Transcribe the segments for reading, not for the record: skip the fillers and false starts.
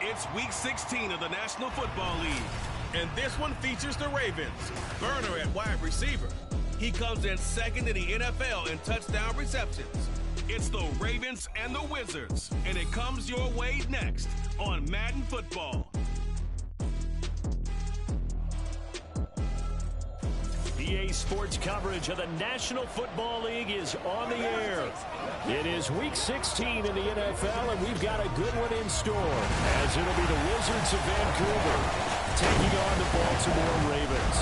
It's Week 16 of the National Football League, and this one features the Ravens. Burner at wide receiver. He comes in second in the NFL in touchdown receptions. It's the Ravens and the Wizards, and it comes your way next on Madden Football. EA Sports coverage of the National Football League is on the air. It is Week 16 in the NFL, and we've got a good one in store, as it'll be the Wizards of Vancouver taking on the Baltimore Ravens.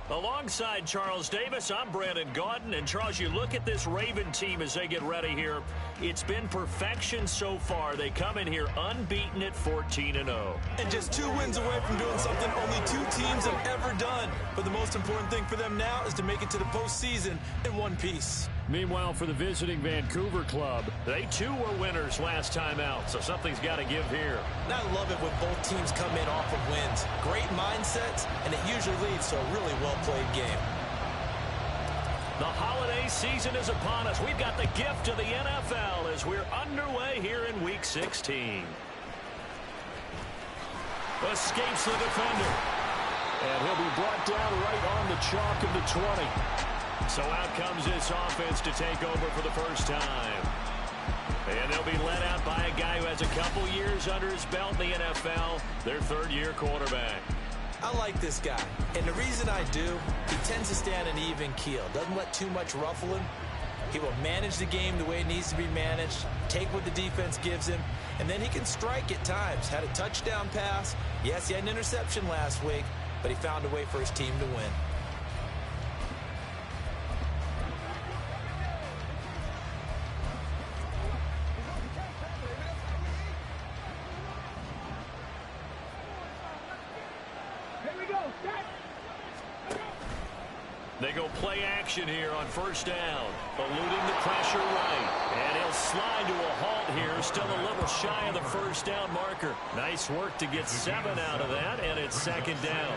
Alongside Charles Davis, I'm Brandon Gaudin. And Charles, you look at this Raven team as they get ready here. It's been perfection so far. They come in here unbeaten at 14-0. And just 2 wins away from doing something only 2 teams have ever done. But the most important thing for them now is to make it to the postseason in one piece. Meanwhile, for the visiting Vancouver club, they too were winners last time out, so something's got to give here. And I love it when both teams come in off of wins. Great mindsets, and it usually leads to a really well-played game. The holiday season is upon us. We've got the gift of the NFL as we're underway here in Week 16. Escapes the defender. And he'll be brought down right on the chalk of the 20. So out comes this offense to take over for the first time. And they'll be led out by a guy who has a couple years under his belt in the NFL, their third-year quarterback. I like this guy, and the reason I do, he tends to stay on an even keel, doesn't let too much ruffle him. He will manage the game the way it needs to be managed, take what the defense gives him, and then he can strike at times. Had a touchdown pass. Yes, he had an interception last week, but he found a way for his team to win. They go play action here on first down, eluding the pressure right. And he'll slide to a halt here, still a little shy of the first down marker. Nice work to get 7 out of that, and it's second down.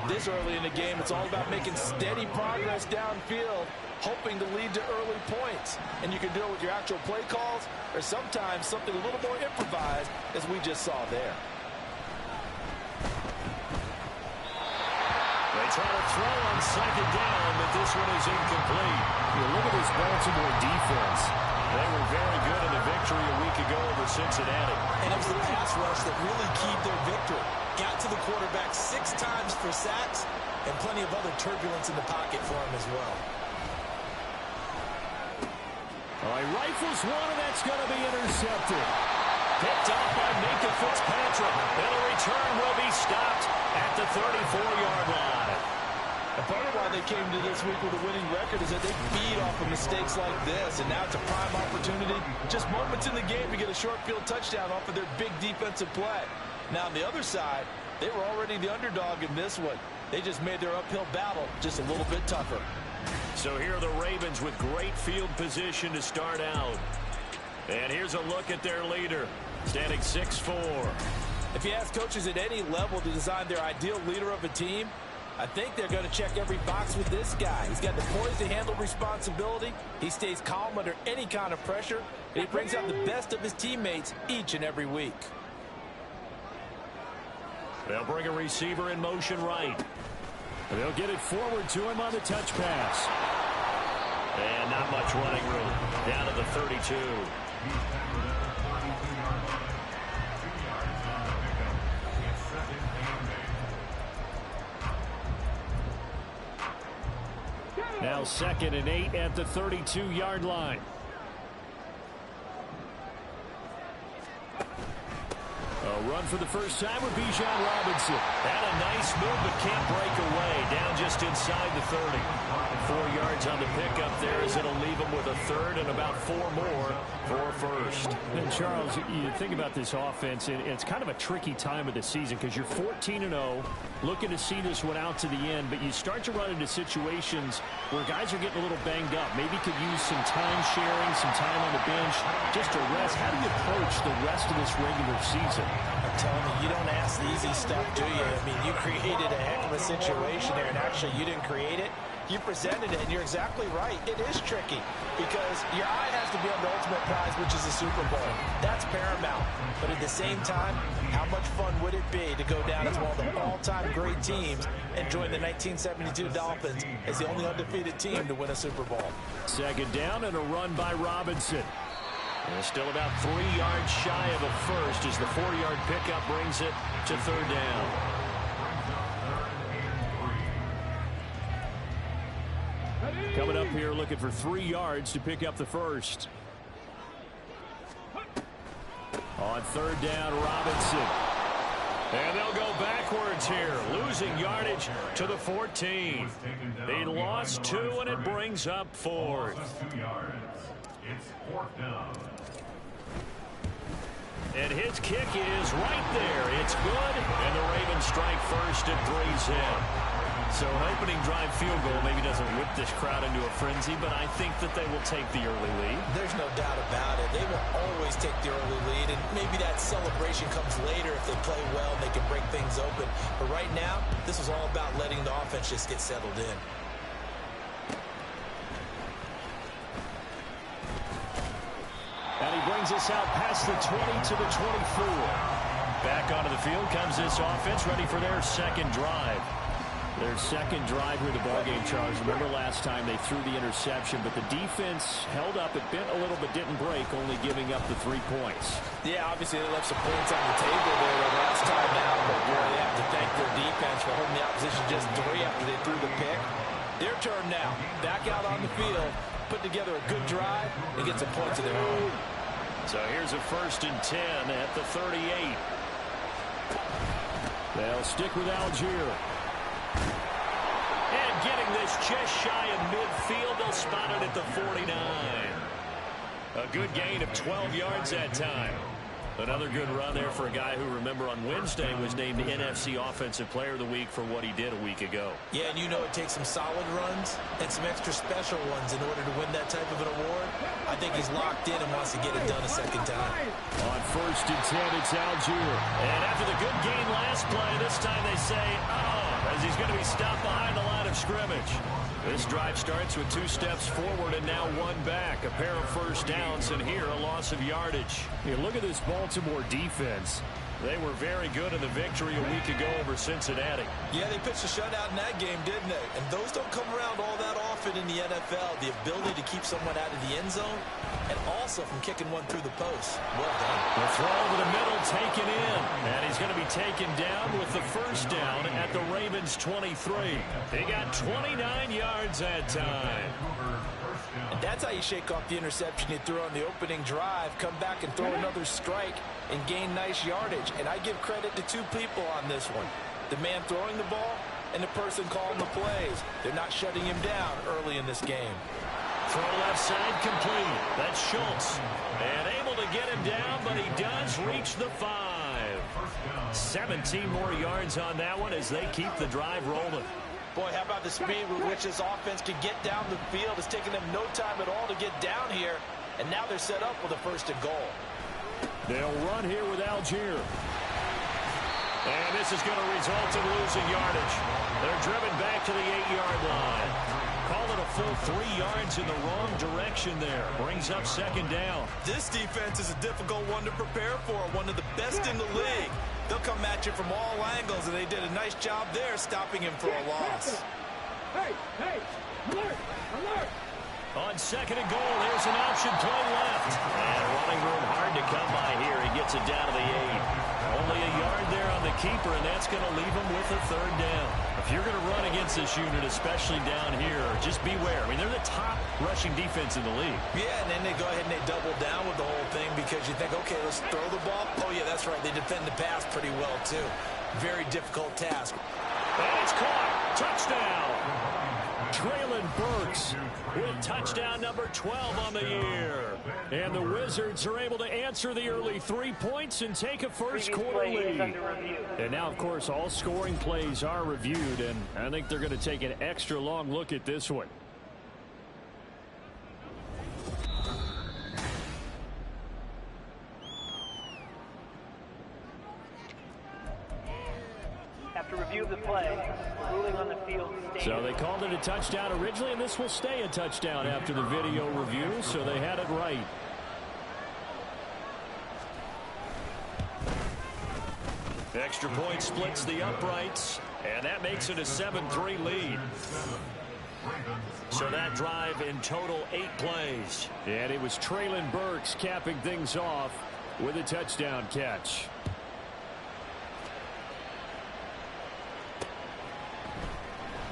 This early in the game, it's all about making steady progress downfield, hoping to lead to early points. And you can do it with your actual play calls, or sometimes something a little more improvised, as we just saw there. They try to throw on second down, but this one is incomplete. You look at this Baltimore defense. They were very good in the victory a week ago over Cincinnati. And it was the pass rush that really keyed their victory. Got to the quarterback 6 times for sacks, and plenty of other turbulence in the pocket for him as well. All right, rifles one, and that's going to be intercepted. Picked off by Minka Fitzpatrick. And the return will be stopped at the 34-yard line. And part of why they came to this week with a winning record is that they feed off of mistakes like this. And now it's a prime opportunity, just moments in the game, to get a short field touchdown off of their big defensive play. Now, on the other side, they were already the underdog in this one. They just made their uphill battle just a little bit tougher. So here are the Ravens with great field position to start out. And here's a look at their leader, standing 6'4". If you ask coaches at any level to design their ideal leader of a team, I think they're going to check every box with this guy. He's got the poise to handle responsibility. He stays calm under any kind of pressure. And he brings out the best of his teammates each and every week. They'll bring a receiver in motion right. They'll get it forward to him on the touch pass. And not much running room. Down to the 32. Now 2nd and 8 at the 32-yard line. A run for the first time with Bijan Robinson. Had a nice move, but can't break away. Down just inside the 30. 4 yards on the pickup there, as it'll leave him with a third and about 4 more for first. And Charles, you think about this offense, and it's kind of a tricky time of the season because you're 14-0, looking to see this one out to the end, but you start to run into situations where guys are getting a little banged up. Maybe could use some time sharing, some time on the bench, just to rest. How do you approach the rest of this regular season? I'm telling you, you don't ask the easy stuff, do you? I mean, you created a heck of a situation there, and actually you didn't create it. You presented it, and you're exactly right. It is tricky because your eye has to be on the ultimate prize, which is the Super Bowl. That's paramount. But at the same time, how much fun would it be to go down as one of the all-time great teams and join the 1972 Dolphins as the only undefeated team to win a Super Bowl? Second down and a run by Robinson. And still about 3 yards shy of a first as the 4-yard pickup brings it to third down. Coming up here looking for 3 yards to pick up the first. On third down, Robinson. And they'll go backwards here, losing yardage to the 14. They lost 2, and it brings up 4th. It's 4th down. And his kick is right there. It's good, and the Ravens strike first at 3's in. So an opening drive field goal maybe doesn't whip this crowd into a frenzy, but I think that they will take the early lead. There's no doubt about it. They will always take the early lead, and maybe that celebration comes later if they play well and they can break things open. But right now, this is all about letting the offense just get settled in. And he brings us out past the 20 to the 24. Back onto the field comes this offense, ready for their second drive. Their second drive here, the ballgame, Charles. Remember last time they threw the interception, but the defense held up. It bent a little but didn't break, only giving up the 3 points. Yeah, obviously they left some points on the table there the last time out, but boy, they have to thank their defense for holding the opposition just 3 after they threw the pick. Their turn now. Back out on the field, put together a good drive, and get some points of their own. So here's a 1st and 10 at the 38. They'll stick with Algier. And getting this just shy of midfield, they'll spot it at the 49. A good gain of 12 yards that time. Another good run there for a guy who, remember, on Wednesday was named NFC Offensive Player of the Week for what he did a week ago. Yeah, and you know it takes some solid runs and some extra special ones in order to win that type of an award. I think he's locked in and wants to get it done a second time. On 1st and 10, it's Algier. And after the good gain last play, this time they say, as he's going to be stopped behind the line of scrimmage. This drive starts with 2 steps forward and now 1 back. A pair of first downs, and here a loss of yardage. Yeah, look at this Baltimore defense. They were very good in the victory a week ago over Cincinnati. Yeah, they pitched a shutout in that game, didn't they? And those don't come around all that often in the NFL. The ability to keep someone out of the end zone and also from kicking one through the post. Well done. The throw over the middle taken in. And he's going to be taken down with the first down at the Ravens 23. They got 29 yards that time. And that's how you shake off the interception you threw on the opening drive, come back and throw another strike and gain nice yardage. And I give credit to 2 people on this one. The man throwing the ball and the person calling the plays. They're not shutting him down early in this game. Throw left side complete. That's Schultz. And able to get him down, but he does reach the 5. 17 more yards on that one as they keep the drive rolling. Boy, how about the speed with which this offense can get down the field? It's taken them no time at all to get down here, and now they're set up with a 1st and goal. They'll run here with Algier. And this is going to result in losing yardage. They're driven back to the 8-yard line. Call it a full 3 yards in the wrong direction there. Brings up 2nd down. This defense is a difficult one to prepare for, one of the best in the league. They'll come at you from all angles, and they did a nice job there stopping him for a loss. Hey, alert, alert. On 2nd and goal, there's an option play left. And running room hard to come by here. He gets it down to the 8. Only a yard there on the keeper, and that's going to leave him with a 3rd down. If you're going to run against this unit, especially down here, just beware. I mean, they're the top rushing defense in the league. Yeah, and then they go ahead and they double down with the whole thing because you think, okay, let's throw the ball. Oh, yeah, that's right. They defend the pass pretty well, too. Very difficult task. And it's caught. Touchdown. Traylon Burks with touchdown number 12 on the year. And the Wizards are able to answer the early 3 points and take a first quarter lead. And now, of course, all scoring plays are reviewed, and I think they're going to take an extra long look at this one. After review of the play, ruling on the field. So they call called it a touchdown originally, and this will stay a touchdown after the video review, so they had it right. Extra point splits the uprights, and that makes it a 7-3 lead. So that drive in total 8 plays. And it was Traylon Burks capping things off with a touchdown catch.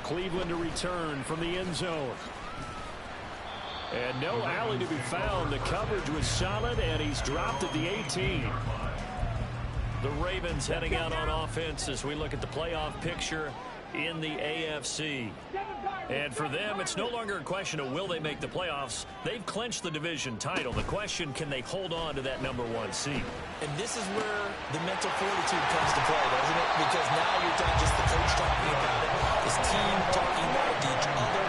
Cleveland to return from the end zone. And no alley to be found. The coverage was solid, and he's dropped at the 18. The Ravens heading out on offense as we look at the playoff picture in the AFC. And for them, it's no longer a question of will they make the playoffs. They've clinched the division title. The question, can they hold on to that #1 seed? And this is where the mental fortitude comes to play, doesn't it? Because now you're not just the coach talking about it, this team talking about it to each other,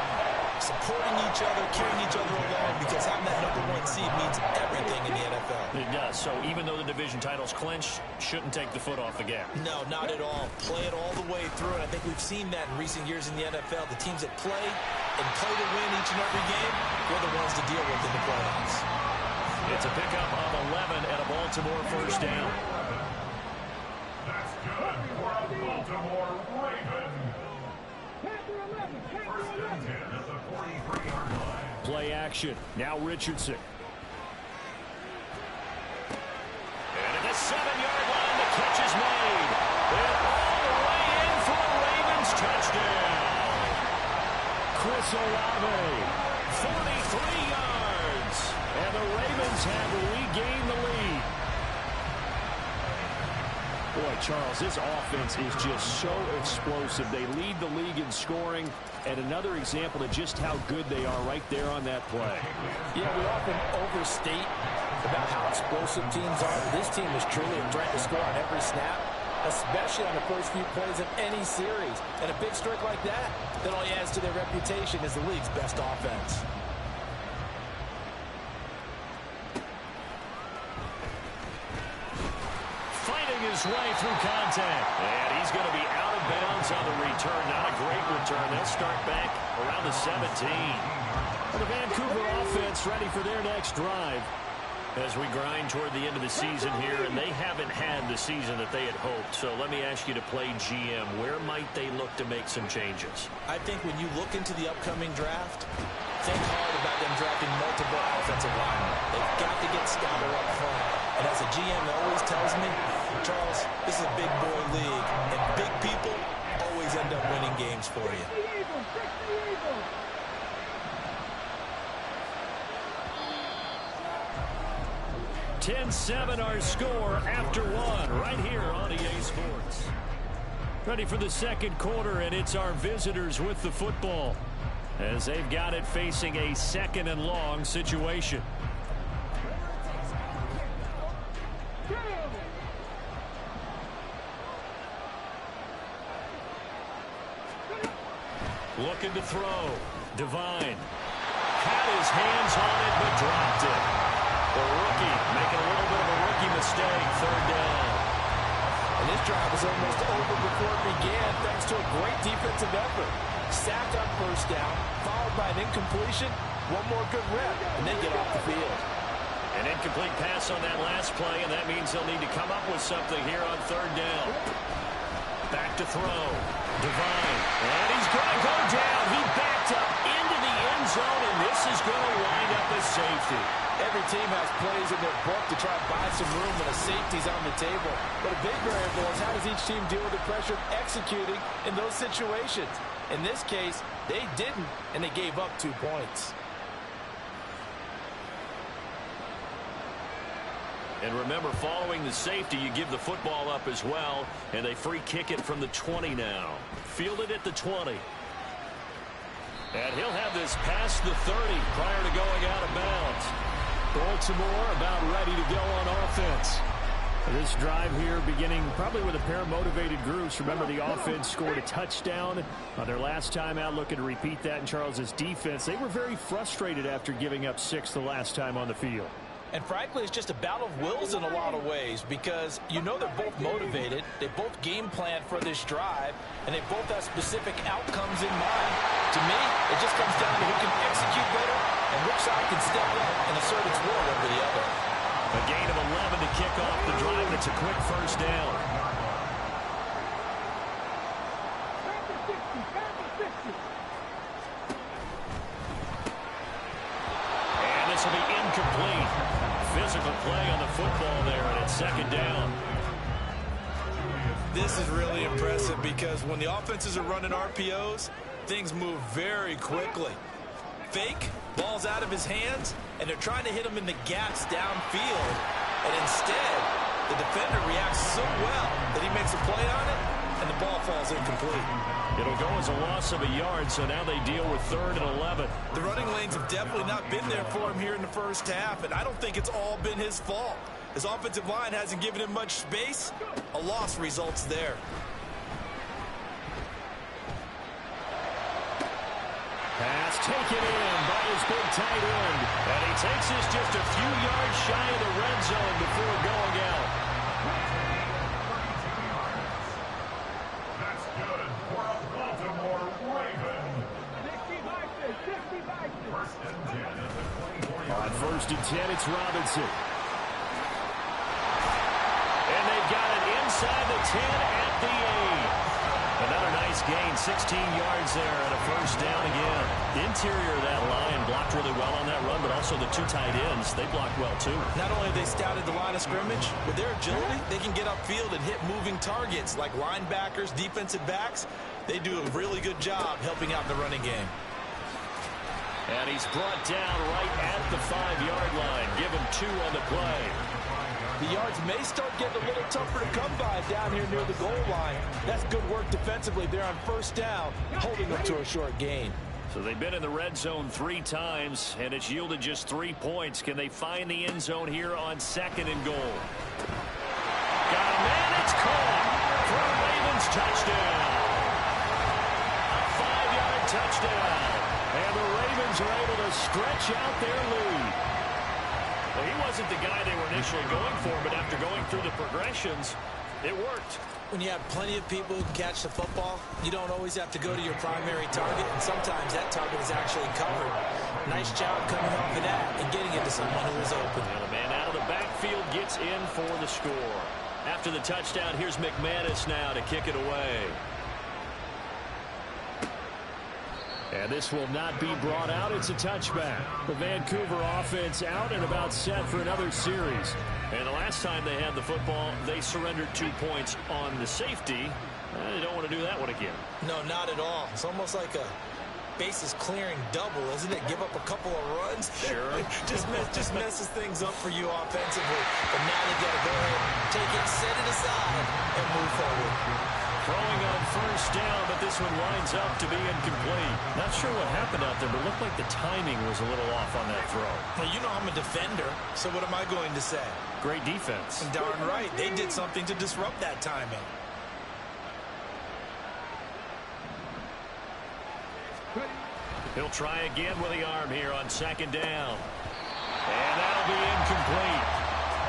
supporting each other, carrying each other along, because having that #1 seed means everything in the NFL. It does. So even though the division title's clinched, shouldn't take the foot off the gas. No, not at all. Play it all the way through, and I think we've seen that in recent years in the NFL. The teams that play to win each and every game, we're the ones to deal with in the playoffs. It's a pickup of 11 and a Baltimore first down. That's good for a Baltimore Raven. First and 10 at the 43-yard line. Play action. Now Richardson. And at the 7-yard line, the catch is made. And all the way in for a Ravens touchdown. Chris Olave, 43 yards. And the Ravens have regained the lead. Boy, Charles, this offense is just so explosive. They lead the league in scoring, and another example of just how good they are right there on that play. Yeah, we often overstate about how explosive teams are. This team is truly a threat to score on every snap, especially on the first few plays of any series. And a big streak like that only adds to their reputation as the league's best offense. His way through contact, and he's going to be out of bounds on the return. Not a great return. They'll start back around the 17. And the Vancouver offense ready for their next drive as we grind toward the end of the season here, and they haven't had the season that they had hoped. So let me ask you to play GM. Where might they look to make some changes? I think when you look into the upcoming draft, think hard about them drafting multiple offensive linemen. They've got to get scouted up front. And as a GM always tells me, Charles, this is a big boy league, and big people always end up winning games for you. 10-7 our score after one right here on EA Sports. Ready for the second quarter, and it's our visitors with the football as they've got it facing a 2nd and long situation. Looking to throw. Divine had his hands on it but dropped it. The rookie making a little bit of a rookie mistake. 3rd down. And this drive was almost over before it began thanks to a great defensive effort. Sacked on 1st down, followed by an incompletion. One more good rep, and they get off the field. An incomplete pass on that last play, and that means they'll need to come up with something here on 3rd down. Back to throw. Divine. And he's going to go down. He backed up into the end zone, and this is going to wind up as safety. Every team has plays in their book to try to buy some room when a safety's on the table. But a big variable is how does each team deal with the pressure of executing in those situations. In this case, they didn't, and they gave up 2 points. And remember, following the safety, you give the football up as well, and they free kick it from the 20 now. Fielded at the 20. And he'll have this past the 30 prior to going out of bounds. Baltimore about ready to go on offense. This drive here beginning probably with a pair of motivated groups. Remember, the offense scored a touchdown on their last time out, looking to repeat that in Charles's defense. They were very frustrated after giving up 6 the last time on the field. And frankly, it's just a battle of wills in a lot of ways because you know they're both motivated. They both game plan for this drive, and they both have specific outcomes in mind. To me, it just comes down to who can execute better and which side can step up and assert its will over the other. A gain of 11 to kick off the drive, and it's a quick first down. And this will be incomplete. Physical play on the football there, and it's second down. This is really impressive because when the offenses are running RPOs, things move very quickly. Fake, ball's out of his hands, and they're trying to hit him in the gaps downfield. And instead, the defender reacts so well that he makes a play on it, and the ball falls incomplete. It'll go as a loss of a yard, so now they deal with 3rd and 11. The running lanes have definitely not been there for him here in the first half, and I don't think it's all been his fault. His offensive line hasn't given him much space. A loss results there. Pass taken in by his big tight end. And he takes this just a few yards shy of the red zone before going out. That's good for a Baltimore Raven. First and 10 at the 24-yard. On 1st and 10, it's Robinson. And they've got it inside the 10 at the 8. Another nice gain, 16 yards there and a first down again. The interior of that line blocked really well on that run, but also the 2 tight ends, they blocked well too. Not only have they scouted the line of scrimmage, with their agility, they can get upfield and hit moving targets like linebackers, defensive backs. They do a really good job helping out in the running game. And he's brought down right at the 5-yard line. Give him 2 on the play. The yards may start getting a little tougher to come by down here near the goal line. That's good work defensively there on first down, holding them to a short gain. So they've been in the red zone 3 times, and it's yielded just 3 points. Can they find the end zone here on 2nd and goal? Got a man, it's caught for a Ravens touchdown. A 5-yard touchdown. And the Ravens are able to stretch out their lead. Well, he wasn't the guy they were initially going for, but after going through the progressions, it worked. When you have plenty of people who can catch the football, you don't always have to go to your primary target, and sometimes that target is actually covered. Nice job coming off of that and getting it to someone who is open. And the man out of the backfield gets in for the score. After the touchdown, here's McManus now to kick it away. And this will not be brought out. It's a touchback. The Vancouver offense out and about set for another series. And the last time they had the football, they surrendered 2 points on the safety. They don't want to do that one again. No, not at all. It's almost like a bases clearing double, isn't it? Give up a couple of runs. Sure. just messes things up for you offensively. But now they got to go ahead, take it, set it aside, and move forward. Throwing on first down, but this one winds up to be incomplete. Not sure what happened out there, but it looked like the timing was a little off on that throw. Well, you know I'm a defender, so what am I going to say? Great defense. And darn right, they did something to disrupt that timing. He'll try again with the arm here on 2nd down. And that'll be incomplete.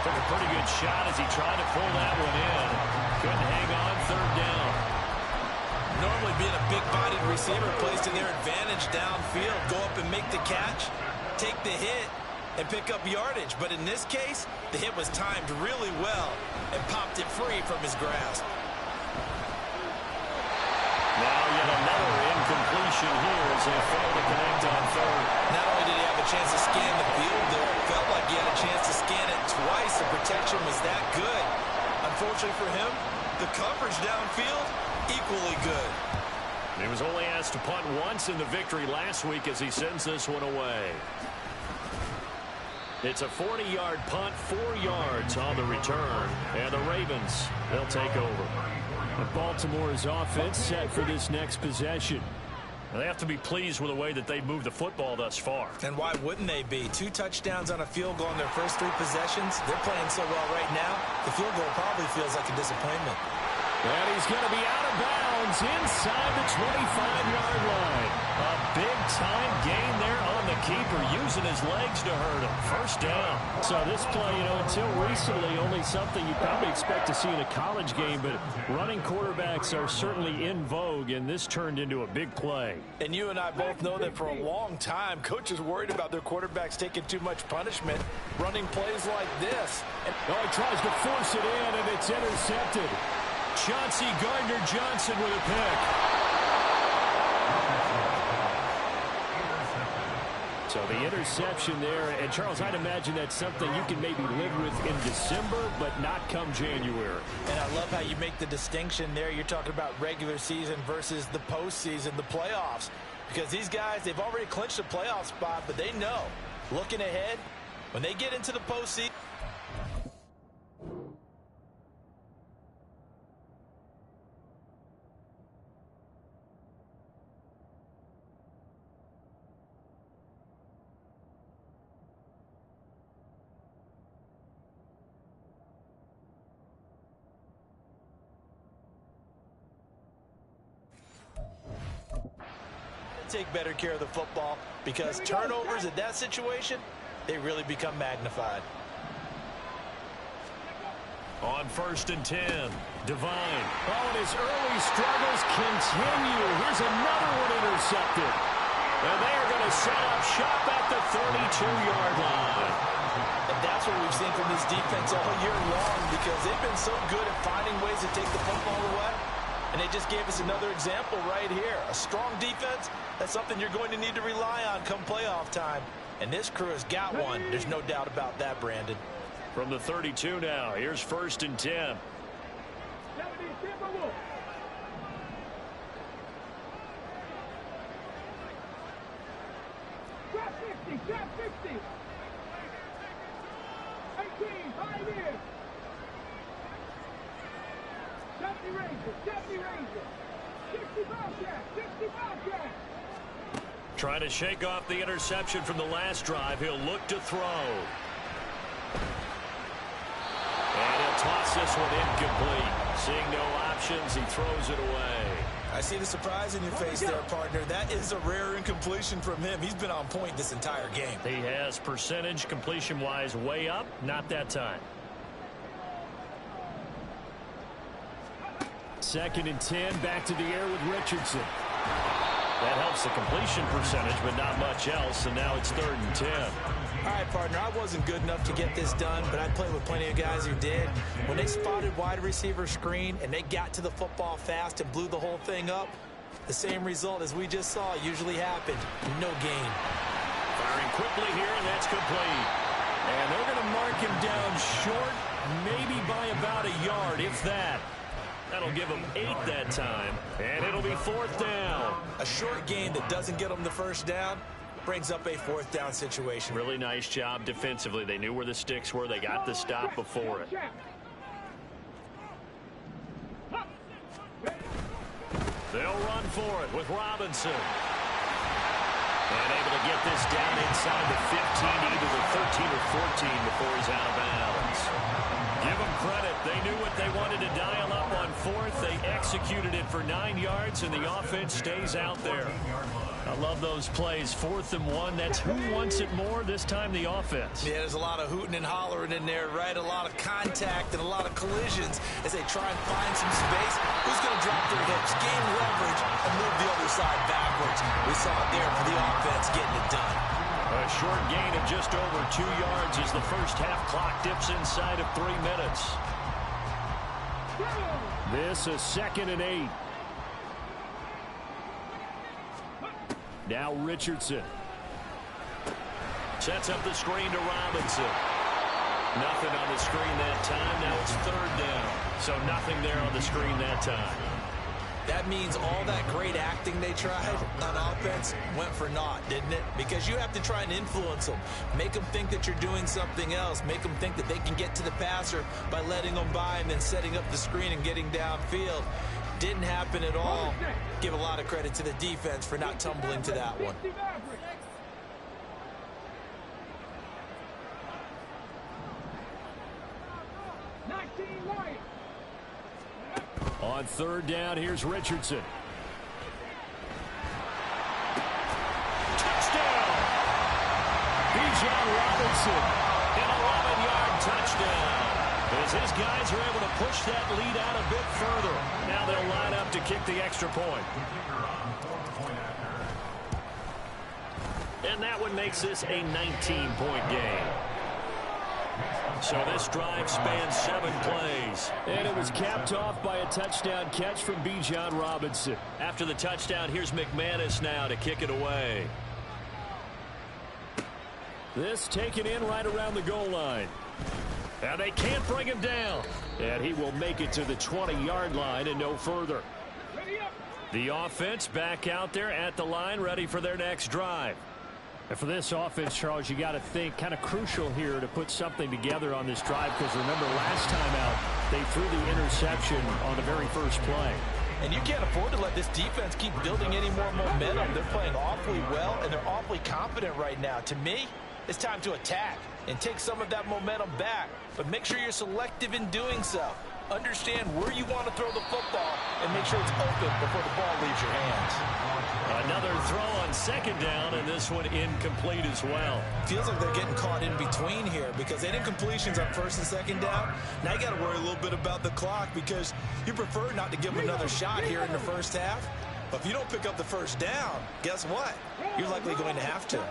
Took a pretty good shot as he tried to pull that one in. Couldn't hang on 3rd down. Normally being a big-bodied receiver plays to their advantage downfield. Go up and make the catch, take the hit, and pick up yardage. But in this case, the hit was timed really well and popped it free from his grasp. Now yet another incompletion here as they fail to connect on 3rd. Not only did he have a chance to scan the field there, it felt like he had a chance to scan it twice. The protection was that good. Unfortunately for him, the coverage downfield, equally good. He was only asked to punt once in the victory last week as he sends this one away. It's a 40-yard punt, 4 yards on the return. And the Ravens, they'll take over. And Baltimore's offense set for this next possession. And they have to be pleased with the way that they've moved the football thus far. And why wouldn't they be? 2 touchdowns on a field goal in their first 3 possessions. They're playing so well right now, the field goal probably feels like a disappointment. And he's going to be out of bounds inside the 25-yard line. A big-time gain there on the keeper using his legs to hurt him. First down. So this play, until recently, only something you probably expect to see in a college game, but running quarterbacks are certainly in vogue, and this turned into a big play. And you and I both know that for a long time, coaches worried about their quarterbacks taking too much punishment, running plays like this. He tries to force it in, and it's intercepted. Chauncey Gardner-Johnson with a pick. So the interception there, and Charles, I'd imagine that's something you can maybe live with in December, but not come January. And I love how you make the distinction there. You're talking about regular season versus the postseason, the playoffs. Because these guys, they've already clinched a playoff spot, but they know, looking ahead, when they get into the postseason, take better care of the football, because turnovers in that situation, they really become magnified. On 1st and 10, Devine. Oh, and his early struggles continue. Here's another one intercepted. And they are going to set up shop at the 32-yard line. And that's what we've seen from this defense all year long, because they've been so good at finding ways to take the football away. And they just gave us another example right here. A strong defense, that's something you're going to need to rely on come playoff time. And this crew has got one. There's no doubt about that, Brandon. From the 32 now, here's 1st and 10. Trying to shake off the interception from the last drive. He'll look to throw. And he'll toss this one incomplete. Seeing no options, he throws it away. I see the surprise in your face there, partner. That is a rare incompletion from him. He's been on point this entire game. He has percentage completion-wise way up. Not that time. 2nd and 10, back to the air with Richardson. That helps the completion percentage, but not much else, and now it's 3rd and 10. All right, partner, I wasn't good enough to get this done, but I played with plenty of guys who did. When they spotted wide receiver screen and they got to the football fast and blew the whole thing up, the same result as we just saw usually happened. No gain. Firing quickly here, and that's complete. And they're going to mark him down short, maybe by about a yard, if that. That'll give them 8 that time, and it'll be 4th down. A short gain that doesn't get them the first down brings up a 4th down situation. Really nice job defensively. They knew where the sticks were. They got the stop before it. They'll run for it with Robinson. And able to get this down inside the 15, either the 13 or 14 before he's out of bounds. Give them credit. They knew what they wanted to dial up on 4th. They executed it for 9 yards, and the offense stays out there. I love those plays. 4th and 1. That's who wants it more, this time the offense. Yeah, there's a lot of hooting and hollering in there, right? A lot of contact and a lot of collisions as they try and find some space. Who's going to drop their hips, gain leverage, and move the other side backwards? We saw it there for the offense getting it done. A short gain of just over 2 yards as the first half clock dips inside of 3 minutes. This is 2nd and 8. Now Richardson. Sets up the screen to Robinson. Nothing on the screen that time. Now it's 3rd down. So nothing there on the screen that time. That means all that great acting they tried on offense went for naught, didn't it? Because you have to try and influence them. Make them think that you're doing something else. Make them think that they can get to the passer by letting them by and then setting up the screen and getting downfield. Didn't happen at all. Give a lot of credit to the defense for not tumbling to that one. On 3rd down, here's Richardson. Touchdown! Bijan Robinson. An 11-yard touchdown. As his guys are able to push that lead out a bit further. Now they'll line up to kick the extra point. And that one makes this a 19-point game. So this drive spans 7 plays. And it was capped off by a touchdown catch from Bijan Robinson. After the touchdown, here's McManus now to kick it away. This taken in right around the goal line. And they can't bring him down. And he will make it to the 20-yard line and no further. The offense back out there at the line, ready for their next drive. And for this offense, Charles, you got to think kind of crucial here to put something together on this drive, because remember last time out they threw the interception on the very first play. And you can't afford to let this defense keep building any more momentum. They're playing awfully well, and they're awfully confident right now. To me, it's time to attack and take some of that momentum back, but make sure you're selective in doing so. Understand where you want to throw the football and make sure it's open before the ball leaves your hands. Another throw on second down, and this one incomplete as well. Feels like they're getting caught in between here because they didn't incompletions on first and second down. Now you got to worry a little bit about the clock because you prefer not to give them another shot here in the first half. But if you don't pick up the first down, guess what? You're likely going to have to.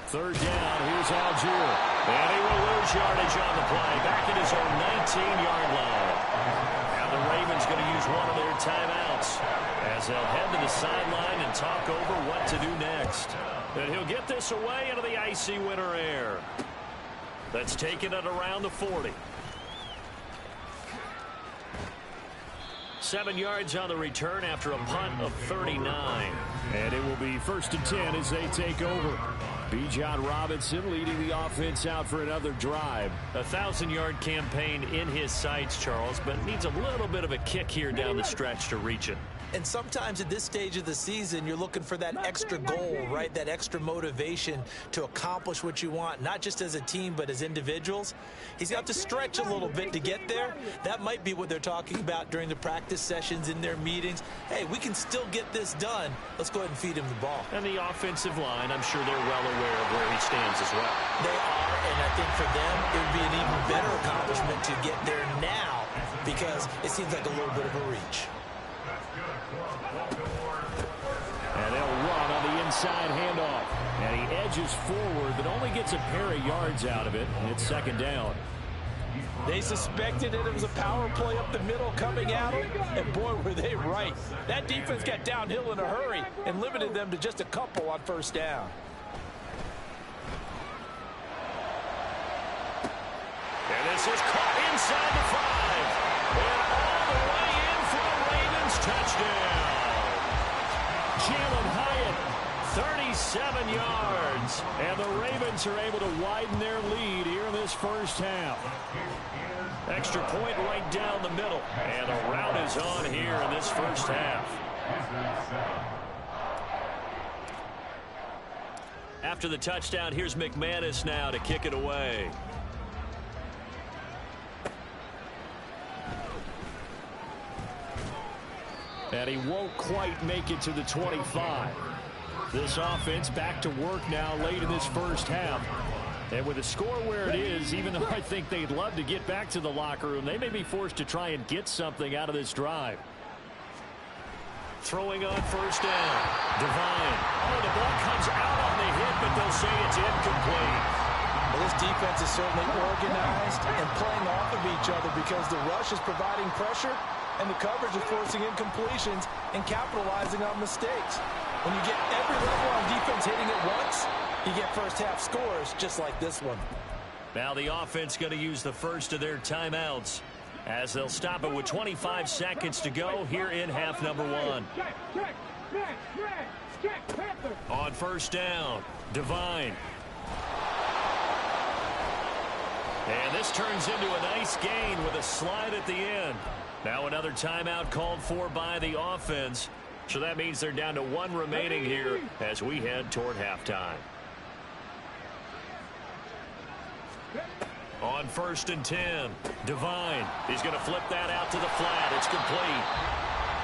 Third down, here's Algier. And he will lose yardage on the play. Back at his own 19-yard line. Now the Ravens going to use one of their timeouts as they'll head to the sideline and talk over what to do next. And he'll get this away into the icy winter air. That's taking it around the 40. 7 yards on the return after a punt of 39. And it will be 1st and 10 as they take over. Bijan Robinson leading the offense out for another drive. A 1,000-yard campaign in his sights, Charles, but needs a little bit of a kick here down the stretch to reach it. And sometimes at this stage of the season, you're looking for that extra goal, right? That extra motivation to accomplish what you want, not just as a team, but as individuals. He's got to stretch a little bit to get there. That might be what they're talking about during the practice sessions in their meetings. Hey, we can still get this done. Let's go ahead and feed him the ball. And the offensive line, I'm sure they're well aware of where he stands as well. They are, and I think for them, it would be an even better accomplishment to get there now because it seems like a little bit of a reach. And they'll run on the inside handoff. And he edges forward, but only gets a pair of yards out of it. And it's second down. They suspected it was a power play up the middle coming at them, and boy, were they right. That defense got downhill in a hurry and limited them to just a couple on first down. And this is caught inside the 5. And all the way in for a Ravens touchdown. Jalen Hyatt, 37 yards. And the Ravens are able to widen their lead here in this first half. Extra point right down the middle. And a rout is on here in this first half. After the touchdown, here's McManus now to kick it away. And he won't quite make it to the 25. This offense back to work now late in this first half. And with the score where it is, even though I think they'd love to get back to the locker room, they may be forced to try and get something out of this drive. Throwing on first down. Divine. Oh, the ball comes out on the hit, but they'll say it's incomplete. Well, this defense is certainly organized and playing off of each other because the rush is providing pressure and the coverage is forcing incompletions and capitalizing on mistakes. When you get every level on defense hitting it once, you get first half scores just like this one. Now the offense going to use the first of their timeouts as they'll stop it with 25 seconds to go here in half number 1. On first down, Divine. And this turns into a nice gain with a slide at the end. Now another timeout called for by the offense. So that means they're down to 1 remaining here as we head toward halftime. On first and 10, Divine. He's going to flip that out to the flat. It's complete.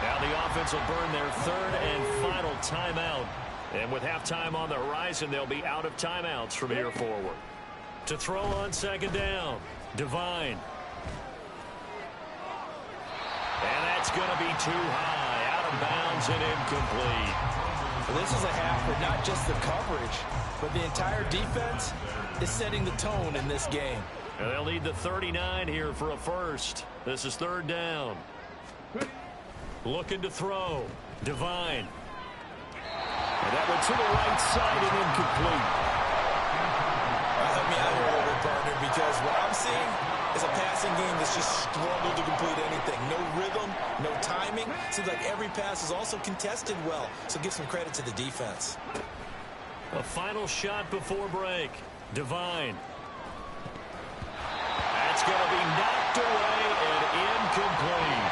Now the offense will burn their 3rd and final timeout And with halftime on the horizon, they'll be out of timeouts from here forward. To throw on second down, Devine. And that's going to be too high, out of bounds and incomplete. Well, this is a half where not just the coverage, but the entire defense is setting the tone in this game. And they'll need the 39 here for a first. This is third down. Looking to throw. Devine. And that went to the right side and incomplete. Help me out here a little bit, partner, because what I'm seeing is a passing game that's just struggled to complete anything. No rhythm, no timing. Seems like every pass is also contested well. So give some credit to the defense. A final shot before break. Devine. That's going to be knocked away and incomplete.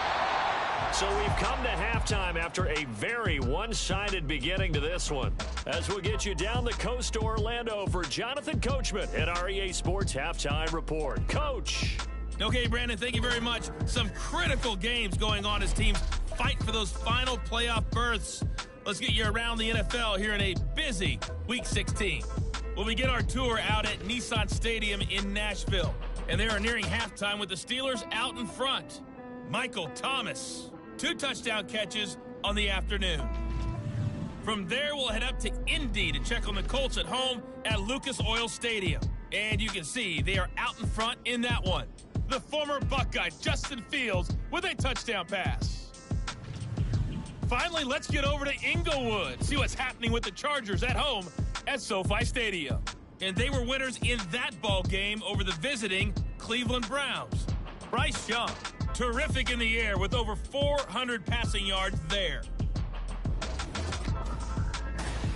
So we've come to halftime after a very one-sided beginning to this one. As we'll get you down the coast to Orlando for Jonathan Coachman at our EA Sports Halftime Report. Coach. Okay, Brandon, thank you very much. Some critical games going on as teams fight for those final playoff berths. Let's get you around the NFL here in a busy Week 16. We'll begin our tour out at Nissan Stadium in Nashville. And they are nearing halftime with the Steelers out in front. Michael Thomas, 2 touchdown catches on the afternoon. From there, we'll head up to Indy to check on the Colts at home at Lucas Oil Stadium. And you can see they are out in front in that one. The former Buckeye, Justin Fields, with a touchdown pass. Finally, let's get over to Inglewood, see what's happening with the Chargers at home at SoFi Stadium. And they were winners in that ball game over the visiting Cleveland Browns. Bryce Young, terrific in the air with over 400 passing yards there.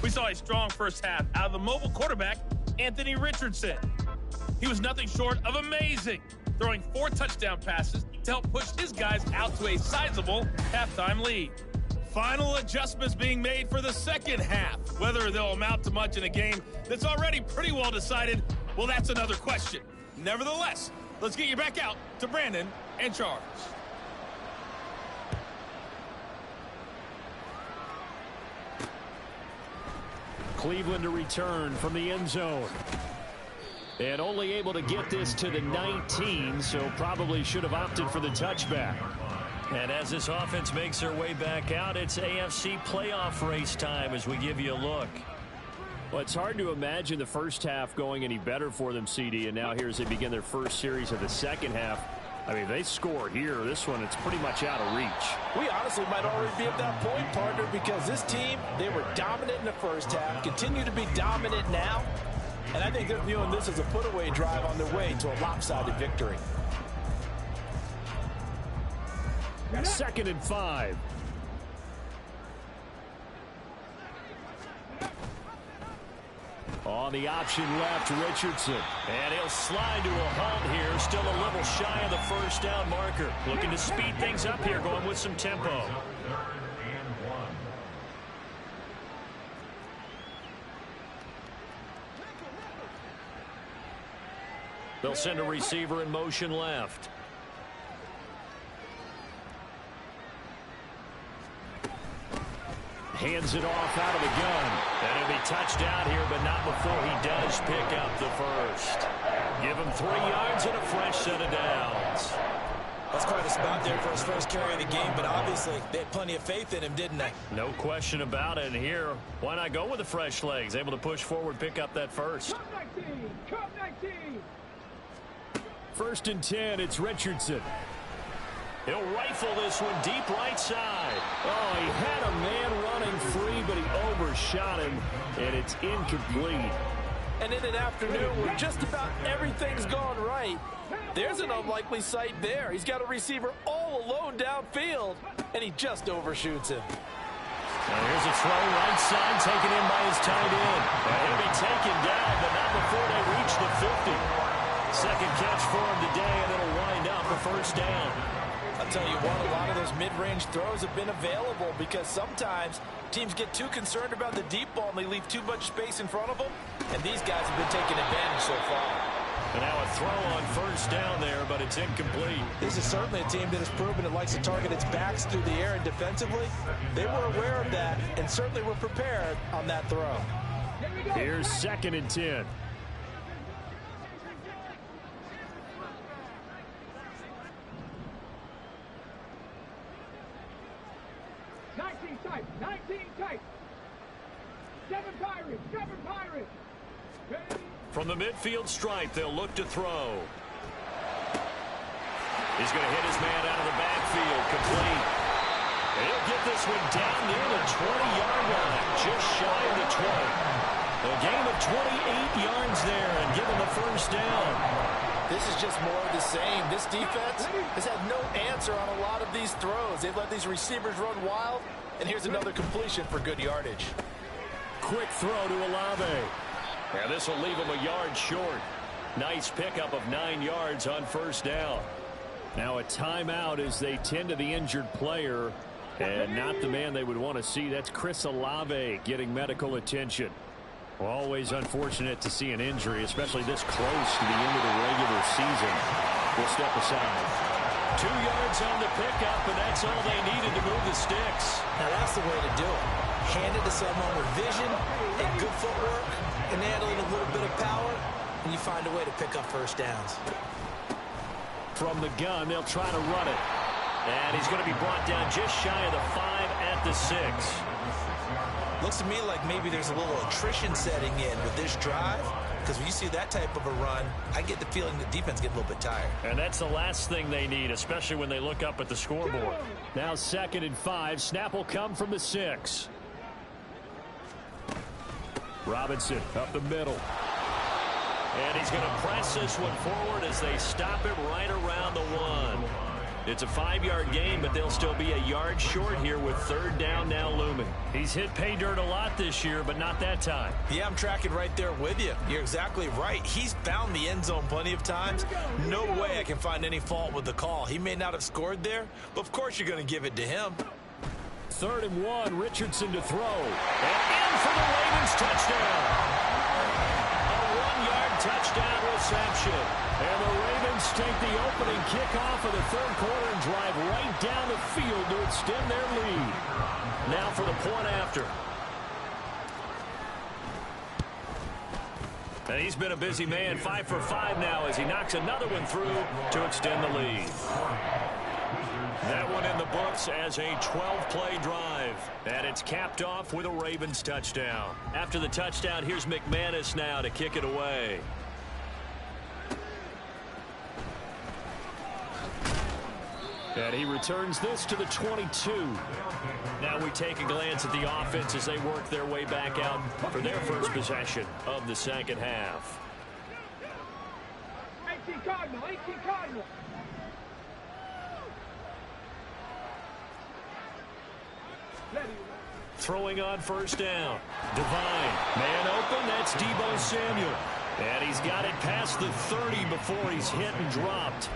We saw a strong first half out of the mobile quarterback, Anthony Richardson. He was nothing short of amazing, throwing 4 touchdown passes to help push his guys out to a sizable halftime lead. Final adjustments being made for the second half. Whether they'll amount to much in a game that's already pretty well decided, well, that's another question. Nevertheless, let's get you back out to Brandon and Charles. Cleveland to return from the end zone. And only able to get this to the 19, so probably should have opted for the touchback. And as this offense makes their way back out, it's AFC playoff race time as we give you a look. Well, it's hard to imagine the first half going any better for them, CD, and now here as they begin their first series of the second half. I mean, they score here. This one, it's pretty much out of reach. We honestly might already be at that point, partner, because this team, they were dominant in the first half, continue to be dominant now, and I think they're viewing this as a put-away drive on their way to a lopsided victory. 2nd and 5. On the option left, Richardson. And he'll slide to a halt here. Still a little shy of the first down marker. Looking to speed things up here, going with some tempo. They'll send a receiver in motion left. Hands it off out of the gun. And he'll be touched out here, but not before he does pick up the first. Give him 3 yards and a fresh set of downs. That's quite a spot there for his first carry of the game, but obviously they had plenty of faith in him, didn't they? No question about it. And here, why not go with the fresh legs? Able to push forward, pick up that first. Come 19. 1st and 10, it's Richardson. He'll rifle this one deep right side. Oh, he had a man running free, but he overshot him, and it's incomplete. And in an afternoon where just about everything's gone right, there's an unlikely sight there. He's got a receiver all alone downfield, and he just overshoots him. Now here's a throw right side, taken in by his tight end. And he'll be taken down, but not before they reach the 50. Second catch for him today, and it'll wind up a first down. I'll tell you what, a lot of those mid-range throws have been available because sometimes teams get too concerned about the deep ball and they leave too much space in front of them, and these guys have been taking advantage so far. And now a throw on first down there, but it's incomplete. This is certainly a team that has proven it likes to target its backs through the air, and defensively, they were aware of that and certainly were prepared on that throw. Here's 2nd and 10. Tight, 19 tight. 7 Pirates. From the midfield stripe, they'll look to throw. He's going to hit his man out of the backfield, complete. And he'll get this one down near the 20-yard line, just shy of the 20. A gain of 28 yards there and give him the first down. This is just more of the same. This defense has had no answer on a lot of these throws. They've let these receivers run wild, and here's another completion for good yardage. Quick throw to Olave. And this will leave him a yard short. Nice pickup of 9 yards on first down. Now a timeout as they tend to the injured player, and not the man they would want to see. That's Chris Olave getting medical attention. Always unfortunate to see an injury, especially this close to the end of the regular season. We'll step aside. 2 yards on the pickup, and that's all they needed to move the sticks. Now that's the way to do it. Hand it to someone with vision and good footwork and handling a little bit of power, and you find a way to pick up first downs. From the gun, they'll try to run it. And he's going to be brought down just shy of the 5 at the 6. Looks to me like maybe there's a little attrition setting in with this drive, because when you see that type of a run, I get the feeling the defense get a little bit tired. And that's the last thing they need, especially when they look up at the scoreboard. Now 2nd and 5. Snap will come from the 6. Robinson up the middle. And he's going to press this one forward as they stop him right around the 1. It's a 5-yard gain, but they'll still be a yard short here with 3rd down now looming. He's hit pay dirt a lot this year, but not that time. Yeah, I'm tracking right there with you. You're exactly right. He's found the end zone plenty of times. No way I can find any fault with the call. He may not have scored there, but of course you're going to give it to him. 3rd and 1, Richardson to throw. And in for the Ravens touchdown. A 1-yard touchdown reception. And the Ravens take the opening kickoff of the 3rd quarter and drive right down the field to extend their lead. Now for the point after. And he's been a busy man, 5 for 5 now as he knocks another one through to extend the lead. That one in the books as a 12-play drive. And it's capped off with a Ravens touchdown. After the touchdown, here's McManus now to kick it away. And he returns this to the 22. Now we take a glance at the offense as they work their way back out for their first possession of the second half. 18 Cardinals. Throwing on first down. Divine. Man open. That's Deebo Samuel. And he's got it past the 30 before he's hit and dropped.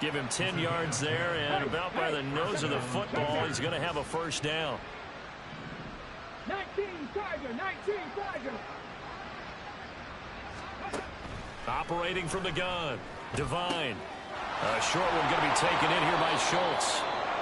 Give him 10 yards there, and about by the nose of the football, he's going to have a first down. 19 Tiger. Operating from the gun. Divine. A short one going to be taken in here by Schultz.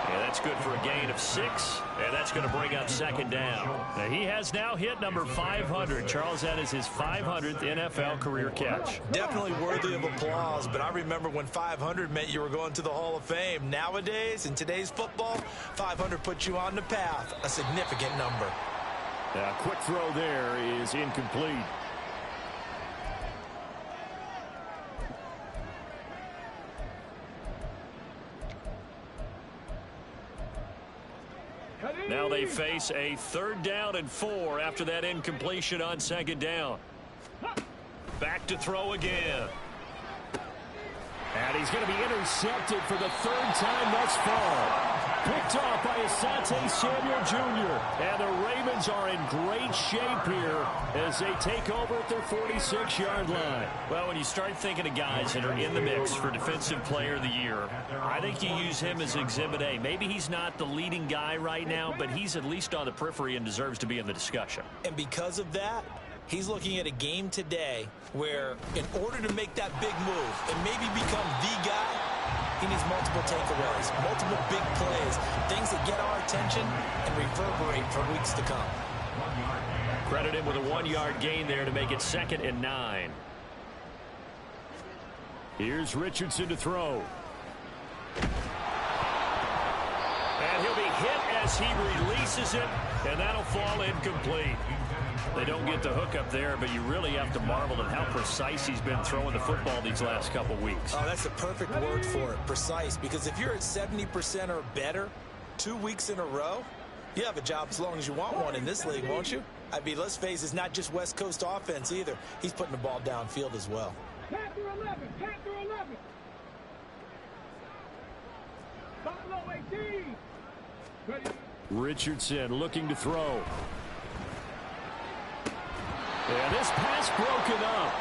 Yeah, that's good for a gain of 6, and that's going to bring up 2nd down. Now, he has now hit number 500. Charles, that is his 500th NFL career catch. Definitely worthy of applause, but I remember when 500 meant you were going to the Hall of Fame. Nowadays, in today's football, 500 puts you on the path, a significant number. Now, quick throw there is incomplete. Now they face a 3rd down and 4 after that incompletion on 2nd down. Back to throw again. And he's going to be intercepted for the 3rd time thus far. Picked off by Asante Samuel Jr. And the Ravens are in great shape here as they take over at their 46-yard line. Well, when you start thinking of guys that are in the mix for Defensive Player of the Year, I think you use him as Exhibit A. Maybe he's not the leading guy right now, but he's at least on the periphery and deserves to be in the discussion. And because of that, He's looking at a game today where in order to make that big move and maybe become the guy, he needs multiple takeaways, multiple big plays, things that get our attention and reverberate for weeks to come. Credit him with a 1-yard gain there to make it 2nd and 9. Here's Richardson to throw. And he'll be hit as he releases it, and that'll fall incomplete. They don't get the hook up there, but you really have to marvel at how precise he's been throwing the football these last couple weeks. Oh, that's the perfect word for it, precise, because if you're at 70% or better 2 weeks in a row, you have a job as long as you want one in this league, won't you? I mean, let's face it, it's not just West Coast offense either. He's putting the ball downfield as well. Panther 11, Panther 11. Buffalo 18. Ready. Richardson looking to throw. And this pass broken up.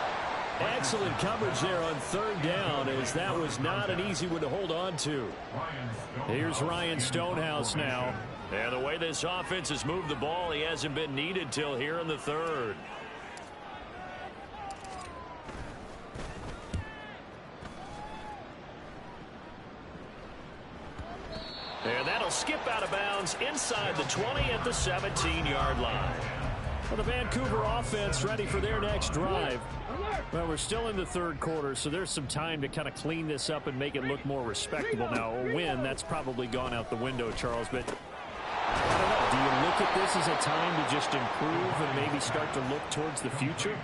Excellent coverage there on 3rd down, as that was not an easy one to hold on to. Here's Ryan Stonehouse now. And the way this offense has moved the ball, he hasn't been needed till here in the 3rd. And that'll skip out of bounds inside the 20 at the 17-yard line. Well, the Vancouver offense ready for their next drive. Well, we're still in the 3rd quarter, so there's some time to kind of clean this up and make it look more respectable. Now, a win, that's probably gone out the window, Charles, but I don't know. Do you look at this as a time to just improve and maybe start to look towards the future?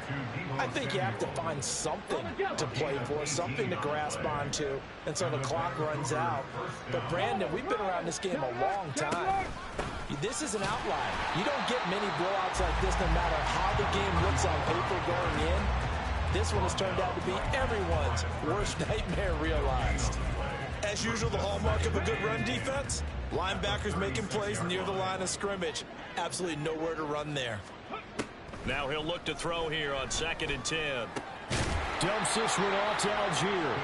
I think you have to find something to play for, something to grasp onto until the clock runs out. But, Brandon, we've been around this game a long time. This is an outlier. You don't get many blowouts like this no matter how the game looks on paper going in. This one has turned out to be everyone's worst nightmare realized. As usual, the hallmark of a good run defense, linebackers making plays near the line of scrimmage. Absolutely nowhere to run there. Now he'll look to throw here on 2nd and 10. Dumps this one off to Algier.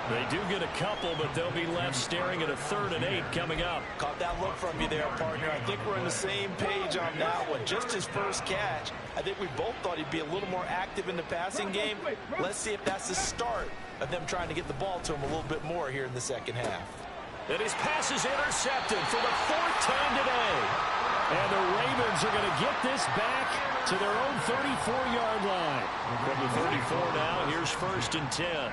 They do get a couple, but they'll be left staring at a 3rd and 8 coming up. Caught that look from you there, partner. I think we're on the same page on that one. Just his first catch. I think we both thought he'd be a little more active in the passing game. Let's see if that's the start of them trying to get the ball to him a little bit more here in the 2nd half. And his pass is intercepted for the 4th time today. And the Ravens are going to get this back to their own 34-yard line. From the 34 now, here's 1st and 10.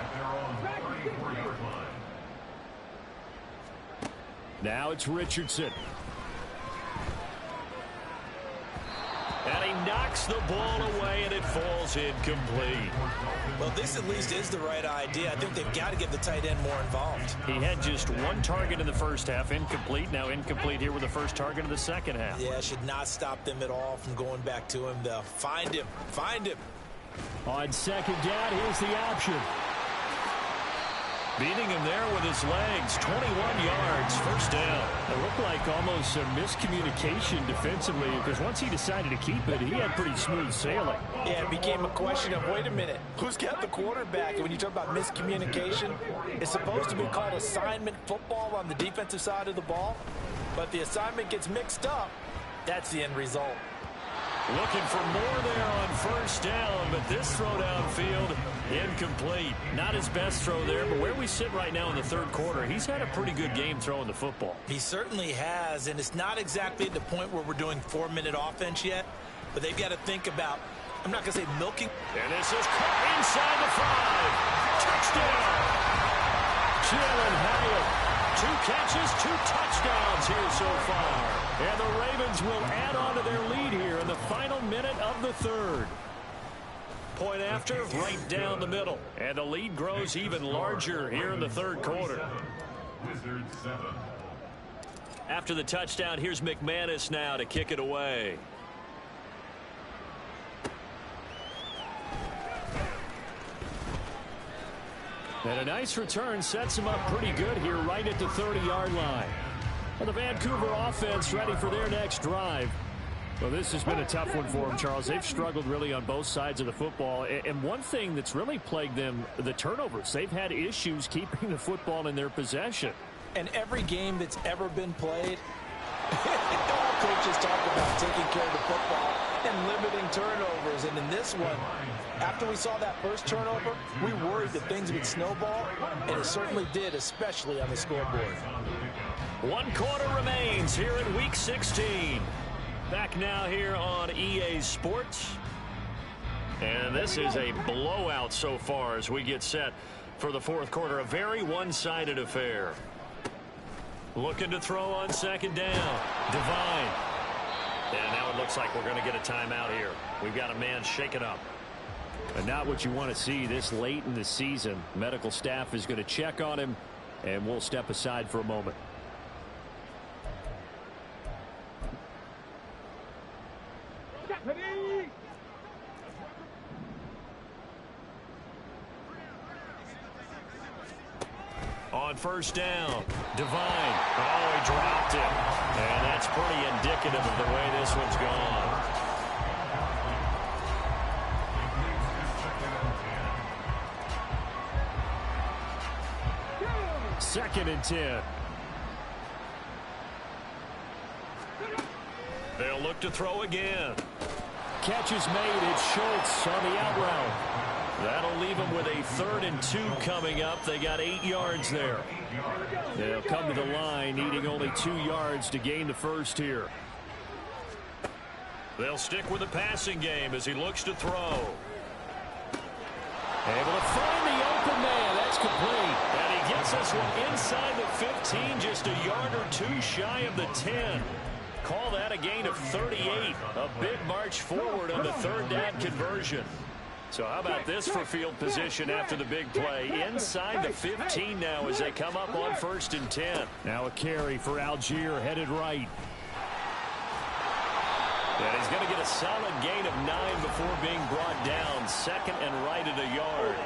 Now it's Richardson. And he knocks the ball away, and it falls incomplete. Well, this at least is the right idea. I think they've got to get the tight end more involved. He had just 1 target in the 1st half, incomplete. Now incomplete here with the 1st target of the 2nd half. Yeah, should not stop them at all from going back to him, though. Find him. Find him. On 2nd down, here's the option. Beating him there with his legs, 21 yards, 1st down. It looked like almost a miscommunication defensively, because once he decided to keep it, he had pretty smooth sailing. Yeah, it became a question of, wait a minute, who's got the quarterback? And when you talk about miscommunication, it's supposed to be called assignment football on the defensive side of the ball. But the assignment gets mixed up. That's the end result. Looking for more there on 1st down, but this throw downfield, incomplete. Not his best throw there, but where we sit right now in the 3rd quarter, he's had a pretty good game throwing the football. He certainly has, and it's not exactly at the point where we're doing 4-minute offense yet, but they've got to think about, I'm not going to say milking. And this is caught inside the 5. Touchdown! Jalen Hyatt. 2 catches, 2 touchdowns here so far. And the Ravens will add on to their lead here in the final minute of the 3rd. Point after, right down the middle. And the lead grows even larger here in the 3rd quarter. Wizards 7. After the touchdown, here's McManus now to kick it away. And a nice return sets him up pretty good here right at the 30-yard line. Well, the Vancouver offense ready for their next drive. Well, this has been a tough one for them, Charles. They've struggled really on both sides of the football. And one thing that's really plagued them, the turnovers. They've had issues keeping the football in their possession. And every game that's ever been played, all coaches talk about taking care of the football. and limiting turnovers. And in this one, after we saw that first turnover, we worried that things would snowball, and it certainly did, especially on the scoreboard. 1 quarter remains here in Week 16. Back now here on EA Sports. And this is a blowout so far as we get set for the fourth quarter. A very one-sided affair. Looking to throw on second down. Devine. And now it looks like we're going to get a timeout here. We've got a man shaken up. And not what you want to see this late in the season. Medical staff is going to check on him, and we'll step aside for a moment. On first down, Devine. Oh, he dropped it. And that's pretty indicative of the way this one's gone. Second and 10. They'll look to throw again. Catch is made. It's Schultz on the out route. That'll leave them with a 3rd and 2 coming up. They got 8 yards there. They'll come to the line needing only 2 yards to gain the first here. They'll stick with the passing game as he looks to throw. Able to find the open man. That's complete. And he gets this one inside the 15, just a yard or 2 shy of the 10. Call that a gain of 38. A big march forward on the 3rd down conversion. So how about this for field position after the big play? Inside the 15 now as they come up on 1st and 10. Now a carry for Algier headed right. And he's going to get a solid gain of 9 before being brought down. 2nd and right at a yard.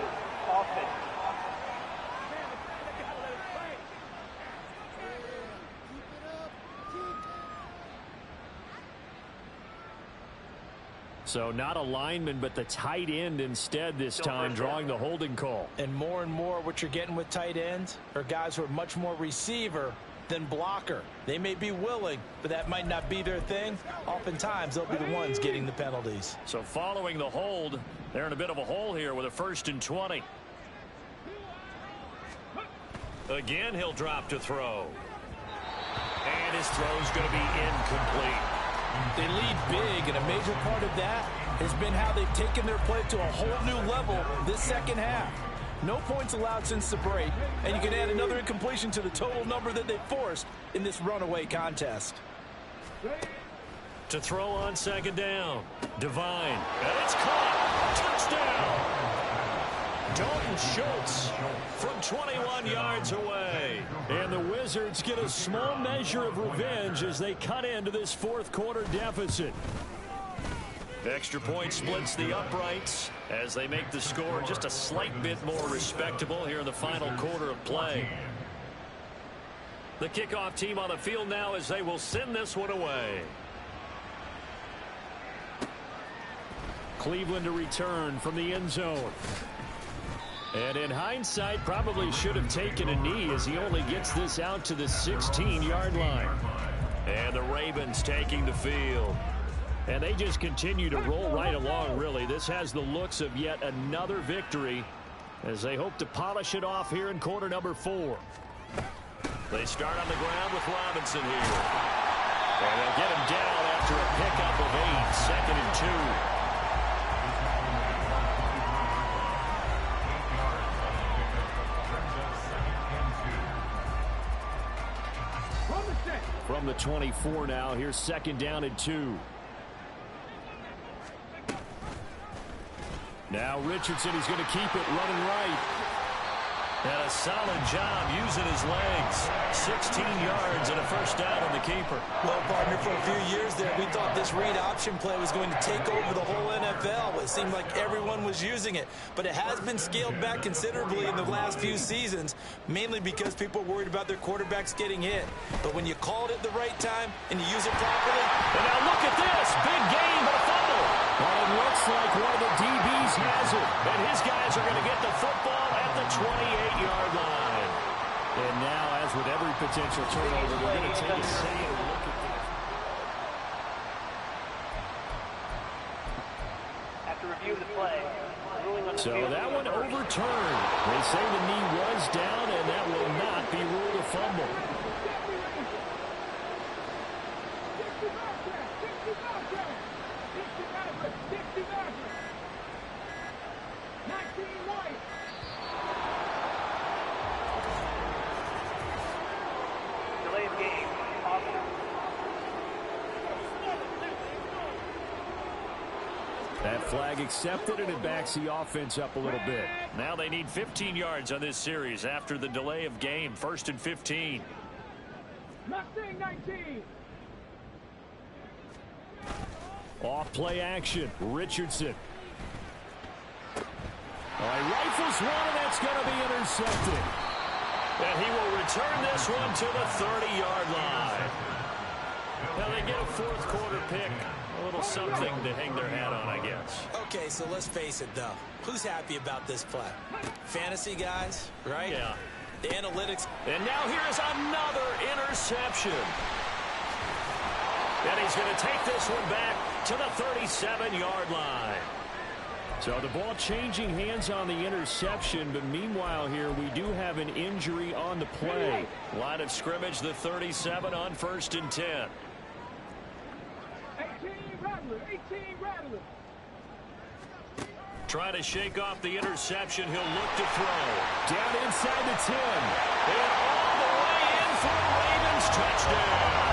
So not a lineman, but the tight end instead this time, drawing the holding call. And more what you're getting with tight ends are guys who are much more receiver than blocker. They may be willing, but that might not be their thing. Oftentimes, they'll be the ones getting the penalties. So following the hold, they're in a bit of a hole here with a 1st and 20. Again, he'll drop to throw. And his throw's going to be incomplete. They lead big, and a major part of that has been how they've taken their play to a whole new level this second half. No points allowed since the break, and you can add another incompletion to the total number that they forced in this runaway contest. To throw on second down, Devine, and it's caught. Touchdown! Dalton Schultz from 21 yards away. And the Wizards get a small measure of revenge as they cut into this fourth quarter deficit. Extra point splits the uprights as they make the score just a slight bit more respectable here in the final quarter of play. The kickoff team on the field now as they will send this one away. Cleveland to return from the end zone. And in hindsight, probably should have taken a knee as he only gets this out to the 16-yard line. And the Ravens taking the field. And they just continue to roll right along, really. This has the looks of yet another victory as they hope to polish it off here in quarter number 4. They start on the ground with Robinson here. And they'll get him down after a pickup of 8, 2nd and 2. From the 24 now, here's 2nd down and 2. Now Richardson is going to keep it running right. And a solid job using his legs. 16 yards and a first down on the keeper. Well, partner, for a few years there, we thought this read option play was going to take over the whole NFL. It seemed like everyone was using it. But it has been scaled back considerably in the last few seasons, mainly because people are worried about their quarterbacks getting hit. But when you call it at the right time and you use it properly. And now look at this. Big game, but a fumble. Well, it looks like one of the DBs has it. And his guys are going to get the football at the 28-yard line. And now, as with every potential turnover, they're going to take a second look at this. So that one overturned. They say the knee was down, and that will not be ruled a fumble. That flag accepted, and it backs the offense up a little bit. Now they need 15 yards on this series after the delay of game. 1st and 15. Mustang 19. Off play action. Richardson. All right, rifles one, and that's going to be intercepted. And he will return this one to the 30-yard line. Now they get a fourth quarter pick. A little something to hang their hat on, I guess. Okay, so let's face it, though. Who's happy about this play? Fantasy guys, right? Yeah. The analytics. And now here's another interception. And he's going to take this one back to the 37-yard line. So the ball changing hands on the interception, but meanwhile here we do have an injury on the play. Line of scrimmage, the 37 on 1st and 10. 18 Rattler. Trying to shake off the interception. He'll look to throw. Down inside the 10. And all the way in for a Ravens touchdown.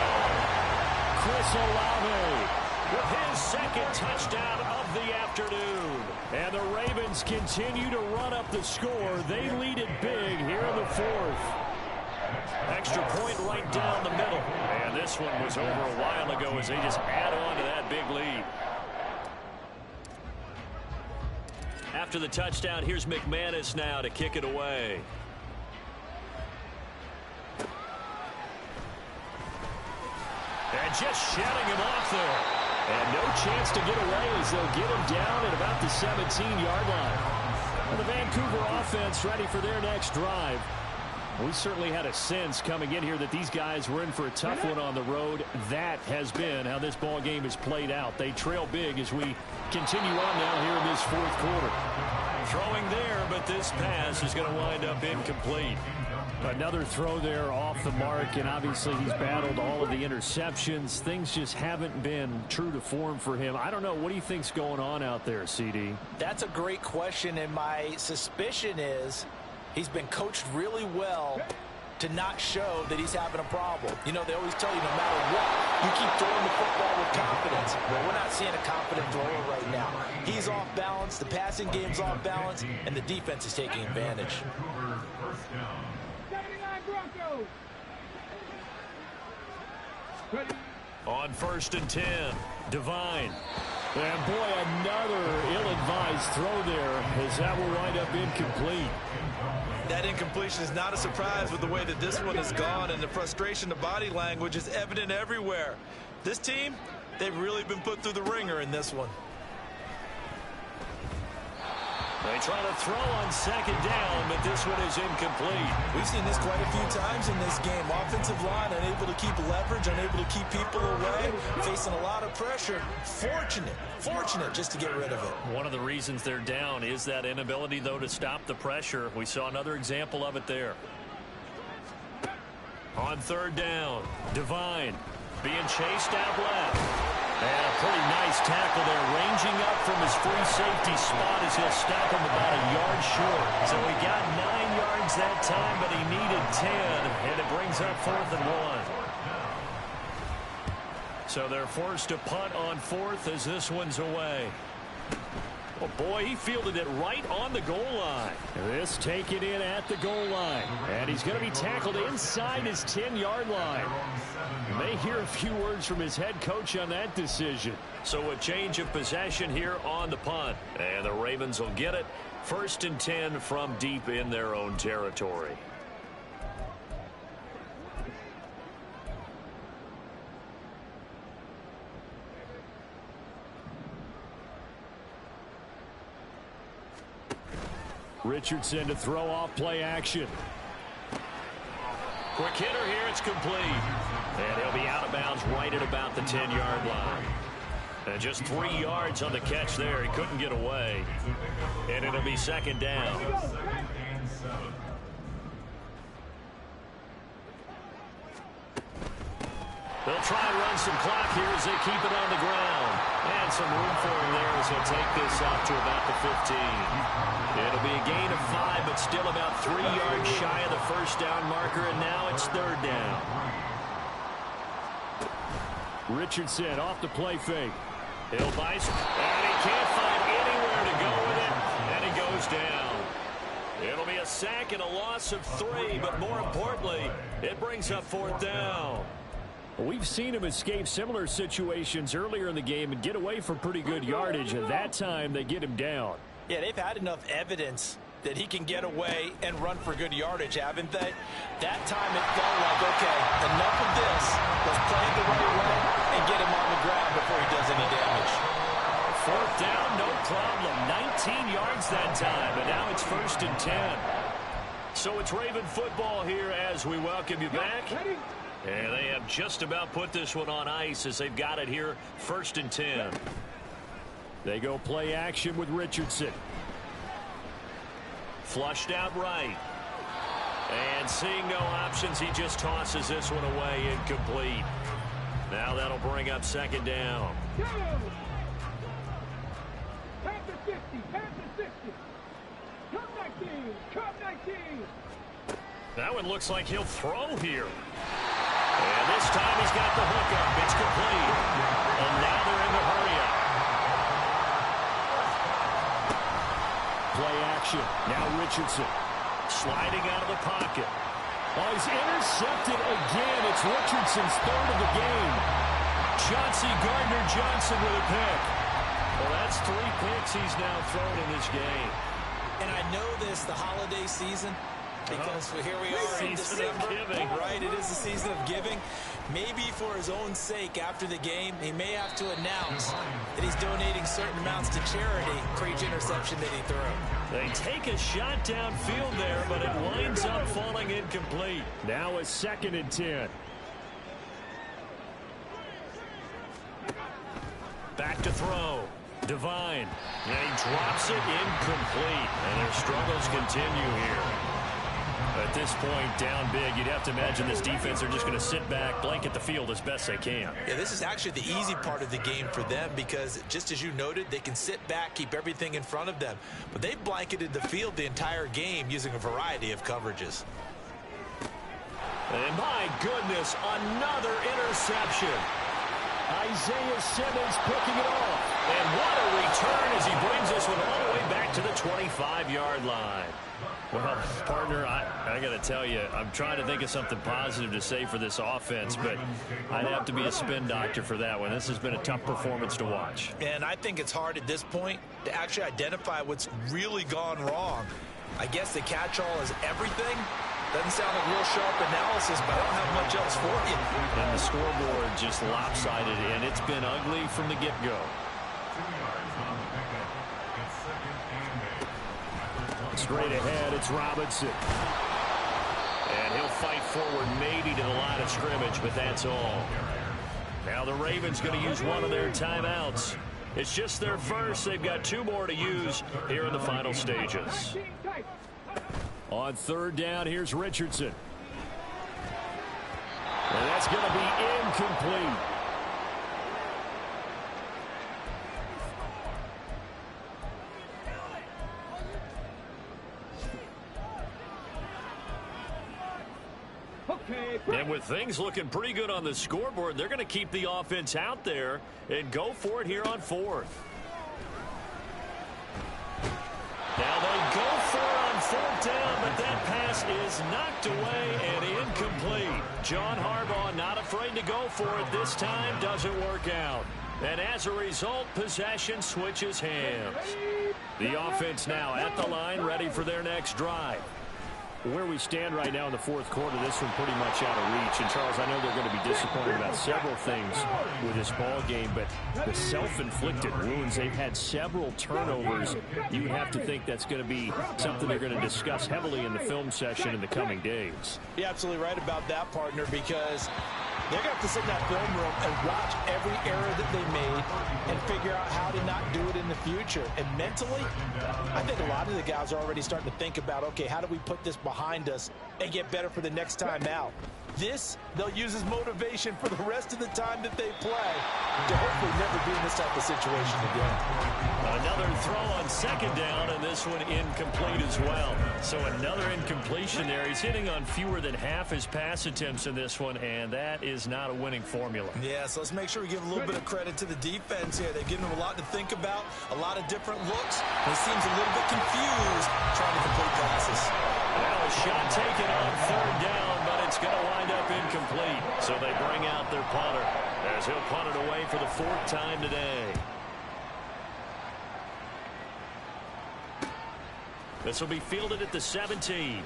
Chris Olave with his second touchdown of the afternoon. And the Ravens continue to run up the score. They lead it big here in the fourth. Extra point right down the middle. And this one was over a while ago as they just add on to that big lead. After the touchdown, here's McManus now to kick it away. And just shutting him off there. And no chance to get away as they'll get him down at about the 17-yard line. And the Vancouver offense ready for their next drive. We certainly had a sense coming in here that these guys were in for a tough one on the road. That has been how this ball game has played out. They trail big as we continue on now here in this fourth quarter. Throwing there, but this pass is going to wind up incomplete. Another throw there off the mark, and obviously he's battled all of the interceptions. Things just haven't been true to form for him. I don't know. What do you think's going on out there, CD? That's a great question, and my suspicion is he's been coached really well to not show that he's having a problem. You know, they always tell you no matter what, you keep throwing the football with confidence. Well, we're not seeing a confident thrower right now. He's off balance, the passing game's off balance, and the defense is taking advantage. On 1st and 10, Devine. And boy, another ill-advised throw there as that will wind up incomplete. That incompletion is not a surprise with the way that this one has gone, and the frustration, the body language is evident everywhere. This team, they've really been put through the ringer in this one. They try to throw on 2nd down, but this one is incomplete. We've seen this quite a few times in this game. Offensive line unable to keep leverage, unable to keep people away, facing a lot of pressure. Fortunate just to get rid of it. One of the reasons they're down is that inability, though, to stop the pressure. We saw another example of it there. On 3rd down, Devine being chased out left. And a pretty nice tackle there, ranging up from his free safety spot as he'll stop him about a yard short. So he got 9 yards that time, but he needed 10, and it brings up 4th and 1. So they're forced to punt on 4th as this one's away. Oh, boy, he fielded it right on the goal line. This taken in at the goal line. And he's going to be tackled inside his 10-yard line. You may hear a few words from his head coach on that decision. So a change of possession here on the punt. And the Ravens will get it. 1st and 10 from deep in their own territory. Richardson to throw off play action. Quick hitter here, it's complete. And he'll be out of bounds right at about the 10-yard line. And just 3 yards on the catch there. He couldn't get away. And it'll be second down. They'll try and run some clock here as they keep it on the ground. And some room for him there as he'll take this out to about the 15. It'll be a gain of 5, but still about 3 yards shy of the first down marker, and now it's third down. Richardson off the play fake. He'll buy some, and he can't find anywhere to go with it, and he goes down. It'll be a sack and a loss of 3, but more importantly, it brings up fourth down. We've seen him escape similar situations earlier in the game and get away from pretty good yardage, and that time they get him down. Yeah, they've had enough evidence that he can get away and run for good yardage, haven't they? That time it felt like, okay, enough of this. Let's play it the right way and get him on the ground before he does any damage. Fourth down, no problem. 19 yards that time, and now it's first and 10. So it's Raven football here as we welcome you back. And they have just about put this one on ice as they've got it here, first and 10. They go play action with Richardson. Flushed out right. And seeing no options, he just tosses this one away, incomplete. Now that'll bring up second down. Panther 50, Panther 60. Cup 19, Cup 19. That one looks like he'll throw here. And this time he's got the hook up. It's complete. And now they're in the hurry up. Play action. Now Richardson. Sliding out of the pocket. Oh, he's intercepted again. It's Richardson's third of the game. Chauncey Gardner-Johnson with a pick. Well, that's 3 picks he's now thrown in this game. And I know this, the holiday season, because here we are in December, right? It is the season of giving. Maybe for his own sake after the game, he may have to announce that he's donating certain amounts to charity for each interception that he threw. They take a shot downfield there, but it winds up falling incomplete. Now a second and 10. Back to throw. Devine. And he drops it incomplete. And their struggles continue here. At this point, down big, you'd have to imagine this defense are just going to sit back, blanket the field as best they can. Yeah, this is actually the easy part of the game for them because, just as you noted, they can sit back, keep everything in front of them. But they've blanketed the field the entire game using a variety of coverages. And my goodness, another interception. Isaiah Simmons picking it off. And what a return as he brings this one all the way back to the 25-yard line. Well, partner, I got to tell you, I'm trying to think of something positive to say for this offense, but I'd have to be a spin doctor for that one. This has been a tough performance to watch. And I think it's hard at this point to actually identify what's really gone wrong. I guess the catch-all is everything. Doesn't sound like real sharp analysis, but I don't have much else for you. And the scoreboard just lopsided, and it's been ugly from the get-go. Straight ahead, it's Robinson. And he'll fight forward maybe to the line of scrimmage, but that's all. Now the Ravens going to use one of their timeouts. It's just their first. They've got 2 more to use here in the final stages. On third down, here's Richardson. And that's going to be incomplete. And with things looking pretty good on the scoreboard, they're going to keep the offense out there and go for it here on fourth. Now they go for it on fourth down, but that pass is knocked away and incomplete. John Harbaugh not afraid to go for it this time. Doesn't work out. And as a result, possession switches hands. The offense now at the line, ready for their next drive. Where we stand right now in the fourth quarter, this one pretty much out of reach. And, Charles, I know they're going to be disappointed about several things with this ball game, but the self-inflicted wounds, they've had several turnovers. You would have to think that's going to be something they're going to discuss heavily in the film session in the coming days. You're absolutely right about that, partner, because They're going to have to sit in that film room and watch every error that they made and figure out how to not do it in the future. And mentally, I think a lot of the guys are already starting to think about, okay, how do we put this behind us and get better for the next time out? This, they'll use as motivation for the rest of the time that they play to hopefully never be in this type of situation again. Another throw on second down, and this one incomplete as well. So another incompletion there. He's hitting on fewer than half his pass attempts in this one, and that is not a winning formula. Yeah, so let's make sure we give a little bit of credit to the defense here. They've given him a lot to think about, a lot of different looks, and he seems a little bit confused trying to complete passes. Well, a shot taken on third down, but it's going to wind up incomplete. So they bring out their punter as he'll punt it away for the fourth time today. This will be fielded at the 17.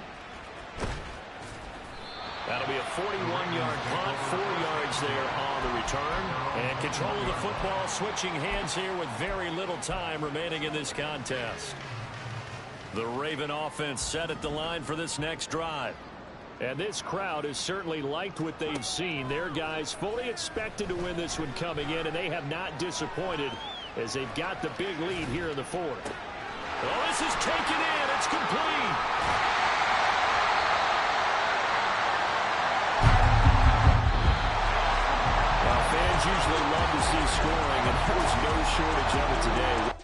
That'll be a 41-yard punt, 4 yards there on the return. And control of the football switching hands here with very little time remaining in this contest. The Raven offense set at the line for this next drive. And this crowd has certainly liked what they've seen. Their guys fully expected to win this one coming in, and they have not disappointed as they've got the big lead here in the fourth. Well, this is taken in. It's complete. Well, fans usually love to see scoring, and there was no shortage of it today.